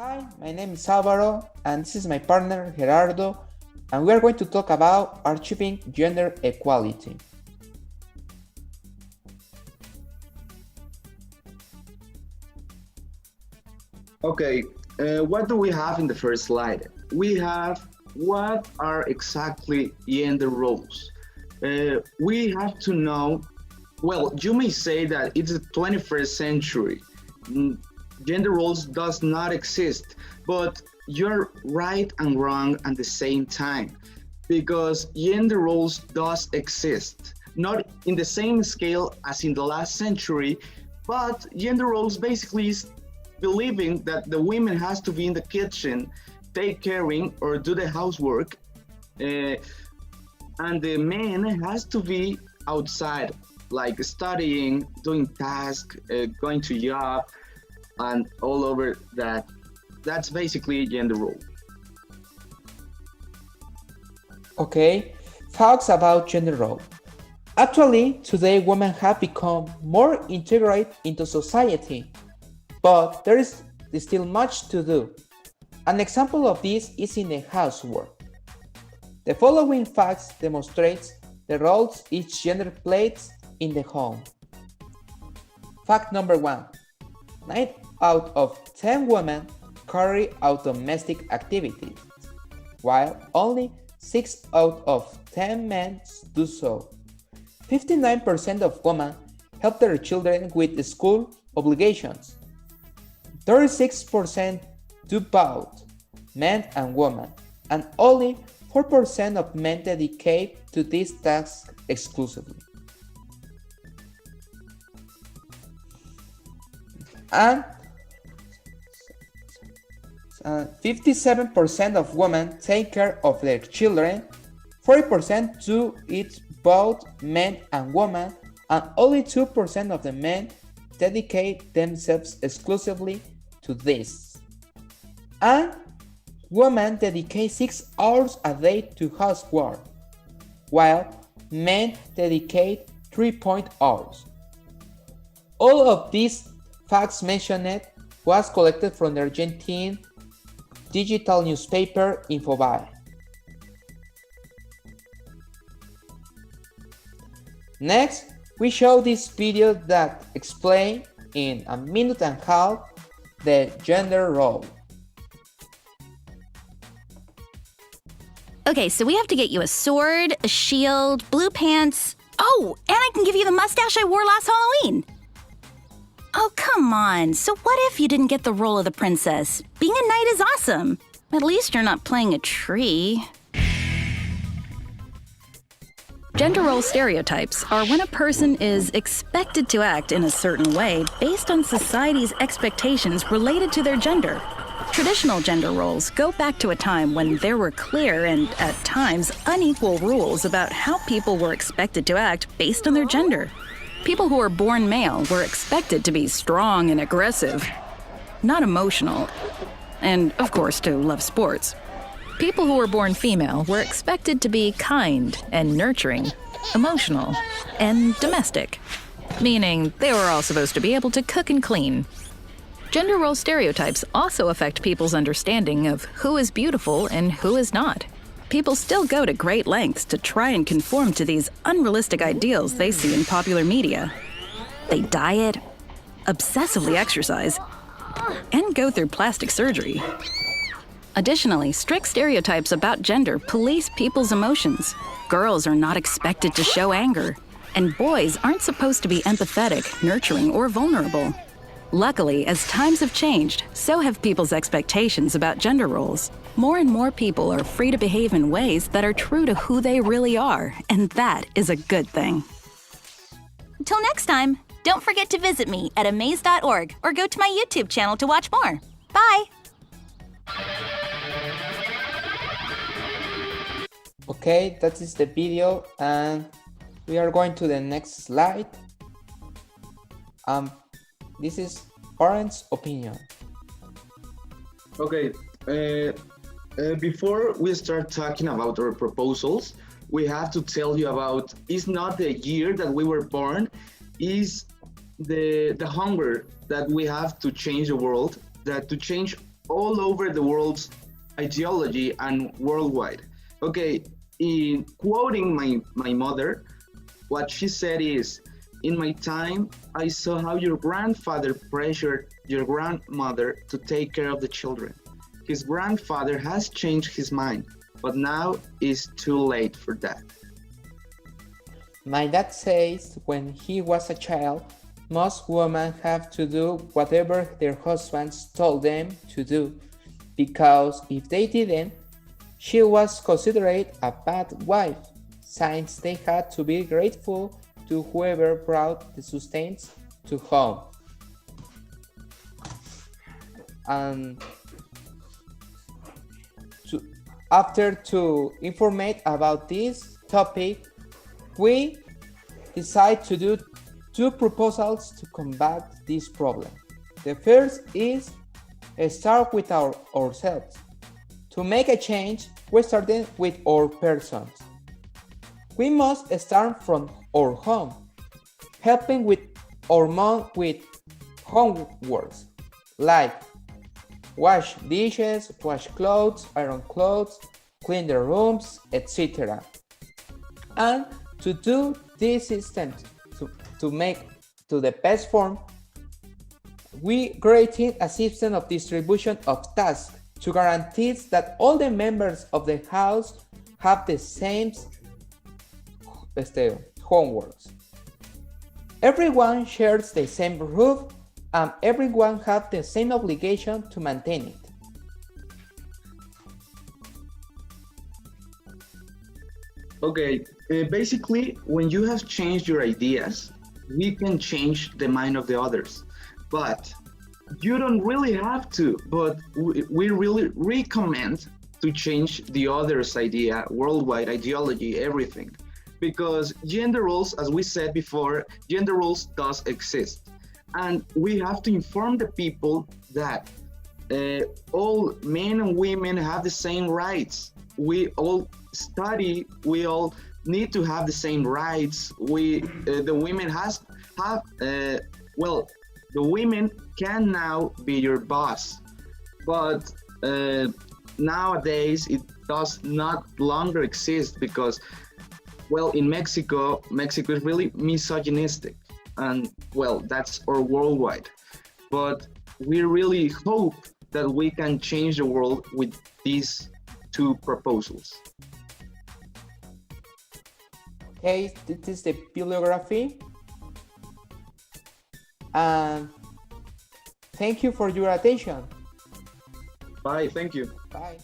Hi, my name is Alvaro, and this is my partner Gerardo, and we are going to talk about achieving gender equality. Okay, what do we have in the first slide? We have what are exactly gender roles. We have to know, well, you may say that it's the 21st century. Mm, Gender roles does not exist, but you're right and wrong at the same time because gender roles does exist, not in the same scale as in the last century, but gender roles basically is believing that the women has to be in the kitchen, take caring or do the housework, uh, and the man has to be outside, like studying, doing tasks, going to job, and all over that. That's basically gender role. Okay, facts about gender role. Actually, today women have become more integrated into society, but there is still much to do. An example of this is in the housework. The following facts demonstrates the roles each gender plays in the home. Fact number 1. 9 out of 10 women carry out domestic activities, while only 6 out of 10 men do so. 59% of women help their children with school obligations. 36% do both, men and women, and only 4% of men dedicate to this task exclusively. And 57% of women take care of their children, 40% do it both men and women, and only 2% of the men dedicate themselves exclusively to this. And women dedicate 6 hours a day to housework, while men dedicate 3 hours. All of these facts mentioned was collected from the Argentine digital newspaper Infobae. Next, we show this video that explains in a minute and a half the gender role. Okay, so we have to get you a sword, a shield, blue pants. Oh, and I can give you the mustache I wore last Halloween. Oh, come on. So what if you didn't get the role of the princess? Being a knight is awesome. At least you're not playing a tree. Gender role stereotypes are when a person is expected to act in a certain way based on society's expectations related to their gender. Traditional gender roles go back to a time when there were clear and, at times, unequal rules about how people were expected to act based on their gender. People who were born male were expected to be strong and aggressive, not emotional, and, of course, to love sports. People who were born female were expected to be kind and nurturing, emotional, and domestic, meaning they were all supposed to be able to cook and clean. Gender role stereotypes also affect people's understanding of who is beautiful and who is not. People still go to great lengths to try and conform to these unrealistic ideals they see in popular media. They diet, obsessively exercise, and go through plastic surgery. Additionally, strict stereotypes about gender police people's emotions. Girls are not expected to show anger, and boys aren't supposed to be empathetic, nurturing, or vulnerable. Luckily, as times have changed, so have people's expectations about gender roles. More and more people are free to behave in ways that are true to who they really are, and that is a good thing. Until next time, don't forget to visit me at amaze.org or go to my YouTube channel to watch more. Bye! Okay, that is the video, and we are going to the next slide. This is parents' opinion. Okay, before we start talking about our proposals, we have to tell you about it's not the year that we were born, is the hunger that we have to change the world, that to change all over the world's ideology and worldwide. Okay, in quoting my mother, what she said is, in my time, I saw how your grandfather pressured your grandmother to take care of the children. His grandfather has changed his mind, but now it's too late for that. My dad says when he was a child, most women have to do whatever their husbands told them to do, because if they didn't, she was considered a bad wife, since they had to be grateful to whoever brought the sustenance to home. And after to informate about this topic, we decide to do two proposals to combat this problem. The first is start with ourselves. To make a change, we start with our persons. We must start from our home, helping with our mom with homeworks like wash dishes, wash clothes, iron clothes, clean the rooms, etc. And to do this system to make to the best form, we created a system of distribution of tasks to guarantee that all the members of the house have the same homeworks. Everyone shares the same roof and everyone has the same obligation to maintain it. Okay, basically, when you have changed your ideas, we can change the mind of the others. But you don't really have to, but we really recommend to change the other's idea, worldwide ideology, everything. Because gender roles, as we said before, gender roles does exist. And we have to inform the people that all men and women have the same rights. We all study, we all need to have the same rights. The women the women can now be your boss, but nowadays it does not longer exist because, well, in Mexico is really misogynistic, and well, that's our worldwide. But we really hope that we can change the world with these two proposals. Okay, this is the bibliography. And thank you for your attention. Bye, thank you. Bye.